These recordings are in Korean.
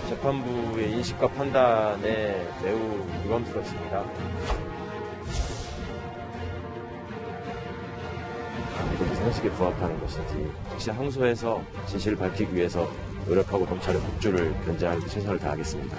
재판부의 인식과 판단에 매우 유감스럽습니다. 이것이 상식에 부합하는 것인지 즉시 항소해서 진실을 밝히기 위해서 노력하고 검찰의 복주를 견제하는 데 최선을 다하겠습니다.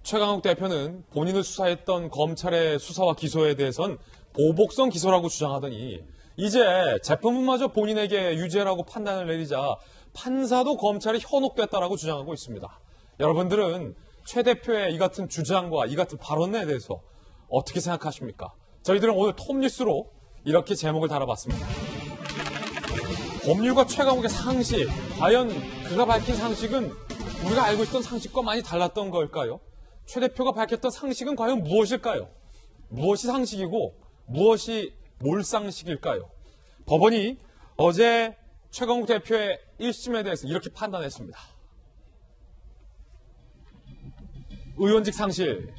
최강욱 대표는 본인을 수사했던 검찰의 수사와 기소에 대해선 보복성 기소라고 주장하더니 이제 재판부마저 본인에게 유죄라고 판단을 내리자 판사도 검찰이 현혹됐다라고 주장하고 있습니다. 여러분들은 최 대표의 이 같은 주장과 이 같은 발언에 대해서 어떻게 생각하십니까? 저희들은 오늘 톱뉴스로 이렇게 제목을 달아봤습니다. 법률과 최강욱의 상식, 과연 그가 밝힌 상식은 우리가 알고 있던 상식과 많이 달랐던 걸까요? 최 대표가 밝혔던 상식은 과연 무엇일까요? 무엇이 상식이고 무엇이 몰상식일까요? 법원이 어제 최강욱 대표의 1심에 대해서 이렇게 판단했습니다. 의원직 상실,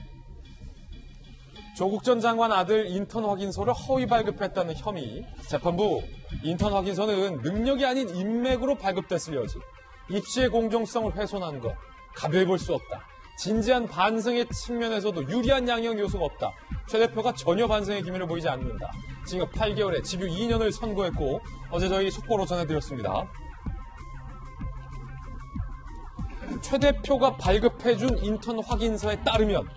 조국 전 장관 아들 인턴 확인서를 허위 발급했다는 혐의. 재판부, 인턴 확인서는 능력이 아닌 인맥으로 발급됐을 여지, 입시의 공정성을 훼손한 것, 가벼이 볼 수 없다. 진지한 반성의 측면에서도 유리한 양형 요소가 없다. 최 대표가 전혀 반성의 기미를 보이지 않는다. 징역 8개월에 집유 2년을 선고했고 어제 저희 속보로 전해드렸습니다. 최 대표가 발급해준 인턴 확인서에 따르면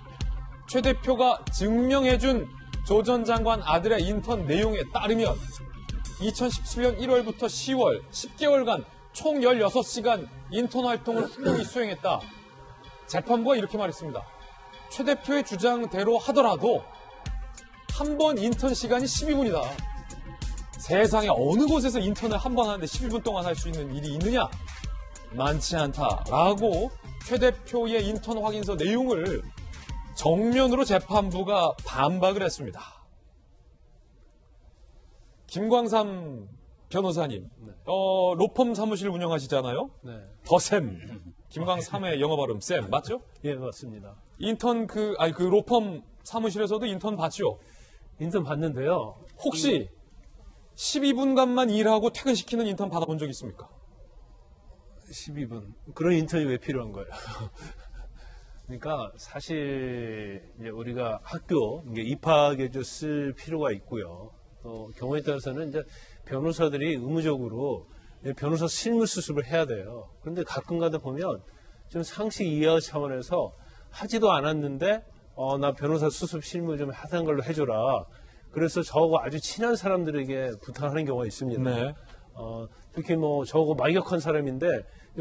최 대표가 증명해준 조 전 장관 아들의 인턴 내용에 따르면 2017년 1월부터 10월 10개월간 총 16시간 인턴 활동을 후보이 수행했다. 재판부가 이렇게 말했습니다. 최 대표의 주장대로 하더라도 한 번 인턴 시간이 12분이다. 세상에 어느 곳에서 인턴을 한 번 하는데 12분 동안 할 수 있는 일이 있느냐? 많지 않다라고 최 대표의 인턴 확인서 내용을 정면으로 재판부가 반박을 했습니다. 김광삼 변호사님, 로펌 사무실 운영하시잖아요? 네. 더샘. 김광삼의 영어 발음, 쌤, 맞죠? 예, 맞습니다. 인턴 그 로펌 사무실에서도 인턴 받죠? 인턴 받는데요. 혹시 12분간만 일하고 퇴근시키는 인턴 받아본 적 있습니까? 12분. 그런 인턴이 왜 필요한 거예요? 그러니까 사실 이제 우리가 학교 입학에도 쓸 필요가 있고요. 또 경우에 따라서는 이제 변호사들이 의무적으로 변호사 실무 수습을 해야 돼요. 그런데 가끔가다 보면 좀 상식 이해 차원에서 하지도 않았는데 나 변호사 수습 실무 좀 하던 걸로 해줘라. 그래서 저하고 아주 친한 사람들에게 부탁하는 경우가 있습니다. 네. 특히 뭐 저하고 막역한 사람인데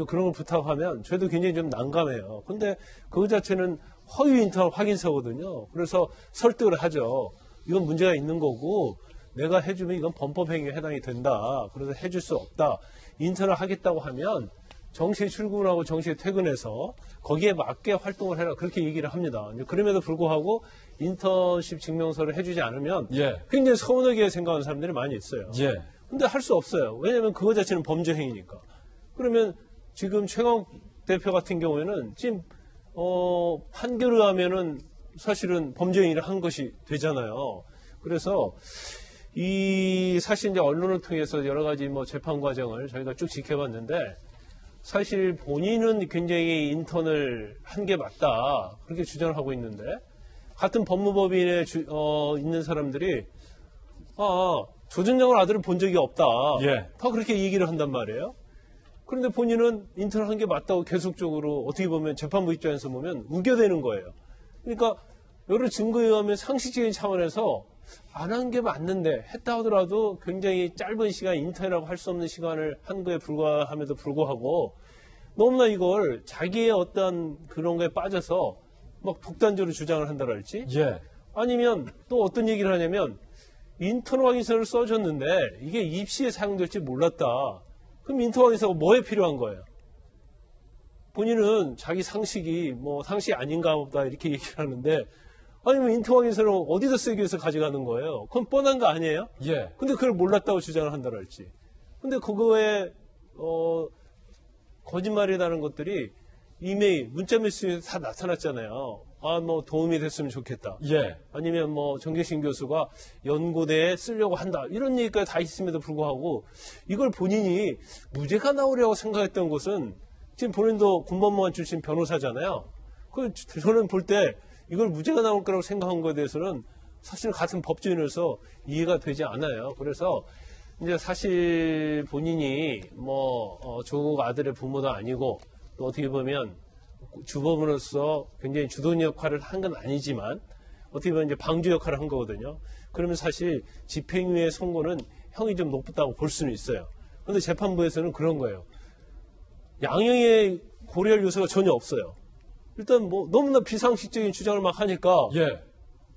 그런 걸 부탁하면 저희도 굉장히 좀 난감해요. 근데 그거 자체는 허위 인턴 확인서거든요. 그래서 설득을 하죠. 이건 문제가 있는 거고 내가 해주면 이건 범법행위에 해당이 된다. 그래서 해줄 수 없다. 인턴을 하겠다고 하면 정시에 출근하고 정시에 퇴근해서 거기에 맞게 활동을 해라. 그렇게 얘기를 합니다. 그럼에도 불구하고 인턴십 증명서를 해주지 않으면 굉장히 서운하게 생각하는 사람들이 많이 있어요. 근데 할 수 없어요. 왜냐하면 그거 자체는 범죄 행위니까. 그러면 지금 최강욱 대표 같은 경우에는 지금 판결을 하면은 사실은 범죄 행위를 한 것이 되잖아요. 그래서 이 사실 이제 언론을 통해서 여러 가지 뭐 재판 과정을 저희가 쭉 지켜봤는데 사실 본인은 굉장히 인턴을 한 게 맞다 그렇게 주장을 하고 있는데 같은 법무법인에 있는 사람들이 조 전 장관 아들을 본 적이 없다. 다 그렇게 얘기를 한단 말이에요. 그런데 본인은 인턴을 한 게 맞다고 계속적으로 어떻게 보면 재판부 입장에서 보면 우겨대는 거예요. 그러니까 여러 증거에 의하면 상식적인 차원에서 안 한 게 맞는데 했다 하더라도 굉장히 짧은 시간 인턴이라고 할 수 없는 시간을 한 거에 불과함에도 불구하고 너무나 이걸 자기의 어떤 그런 거에 빠져서 막 독단적으로 주장을 한다랄지 아니면 또 어떤 얘기를 하냐면 인턴 확인서를 써줬는데 이게 입시에 사용될지 몰랐다. 그럼 인턴 확인서가 뭐에 필요한 거예요? 본인은 자기 상식이 뭐 상식이 아닌가 보다 이렇게 얘기를 하는데 아니면 인턴 확인서를 어디다 쓰기 위해서 가져가는 거예요? 그건 뻔한 거 아니에요? 근데 그걸 몰랐다고 주장을 한다랄지. 근데 그거에 거짓말이라는 것들이 이메일, 문자 메시지에 다 나타났잖아요. 아, 뭐 도움이 됐으면 좋겠다. 예. 아니면 뭐 정계신 교수가 연고대에 쓰려고 한다. 이런 얘기까지 다 있음에도 불구하고 이걸 본인이 무죄가 나오려고 생각했던 것은 지금 본인도 군법무관 출신 변호사잖아요. 저는 볼 때 이걸 무죄가 나올 거라고 생각한 것에 대해서는 사실 같은 법조인으로서 이해가 되지 않아요. 그래서 이제 사실 본인이 조국 아들의 부모도 아니고 또 어떻게 보면 주범으로서 굉장히 주도적 역할을 한 건 아니지만 어떻게 보면 이제 방주 역할을 한 거거든요. 그러면 사실 집행유예 선고는 형이 좀 높다고 볼 수는 있어요. 그런데 재판부에서는 그런 거예요. 양형의 고려할 요소가 전혀 없어요. 일단 너무나 비상식적인 주장을 막 하니까 예.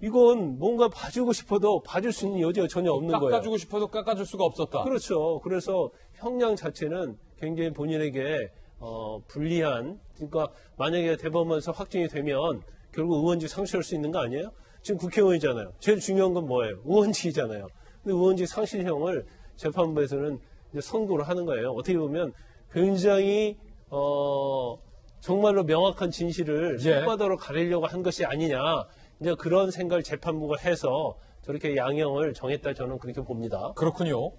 이건 뭔가 봐주고 싶어도 봐줄 수 있는 여지가 전혀 없는 거예요. 깎아주고 싶어도 깎아줄 수가 없었다. 그렇죠. 그래서 형량 자체는 굉장히 본인에게 불리한, 그러니까 만약에 대법원에서 확정이 되면 결국 의원직 상실할 수 있는 거 아니에요? 지금 국회의원이잖아요. 제일 중요한 건 뭐예요? 의원직이잖아요. 근데 의원직 상실형을 재판부에서는 이제 선고를 하는 거예요. 어떻게 보면 굉장히 정말로 명확한 진실을 손바닥으로 가리려고 한 것이 아니냐. 이제 그런 생각을 재판부가 해서 저렇게 양형을 정했다, 저는 그렇게 봅니다. 그렇군요.